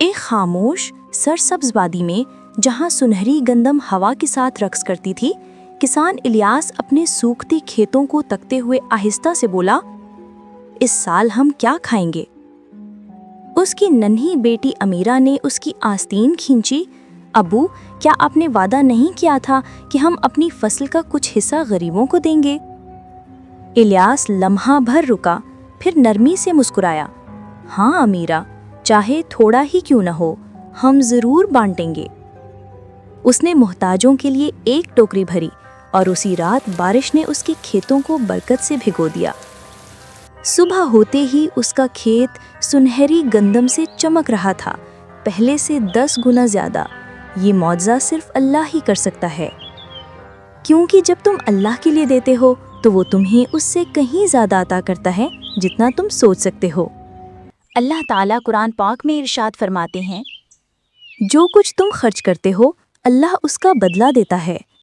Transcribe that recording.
ایک خاموش سرسبز وادی میں جہاں سنہری گندم ہوا کے ساتھ رقص کرتی تھی، کسان الیاس اپنے سوکھتے کھیتوں کو تکتے ہوئے آہستہ سے بولا، اس سال ہم کیا کھائیں گے؟ اس کی ننھی بیٹی امیرہ نے اس کی آستین کھینچی، ابو، کیا آپ نے وعدہ نہیں کیا تھا کہ ہم اپنی فصل کا کچھ حصہ غریبوں کو دیں گے؟ الیاس لمحہ بھر رکا، پھر نرمی سے مسکرایا، ہاں امیرہ، چاہے تھوڑا ہی کیوں نہ ہو، ہم ضرور بانٹیں گے۔ اس نے محتاجوں کے لیے ایک ٹوکری بھری اور اسی رات بارش نے اس کے کھیتوں کو برکت سے بھگو دیا۔ صبح ہوتے ہی اس کا کھیت سنہری گندم سے چمک رہا تھا، پہلے سے 10 گنا زیادہ۔ یہ معجزہ صرف اللہ ہی کر سکتا ہے، کیونکہ جب تم اللہ کے لیے دیتے ہو تو وہ تمہیں اس سے کہیں زیادہ عطا کرتا ہے جتنا تم سوچ سکتے ہو۔ اللہ تعالیٰ قرآن پاک میں ارشاد فرماتے ہیں، جو کچھ تم خرچ کرتے ہو اللہ اس کا بدلہ دیتا ہے۔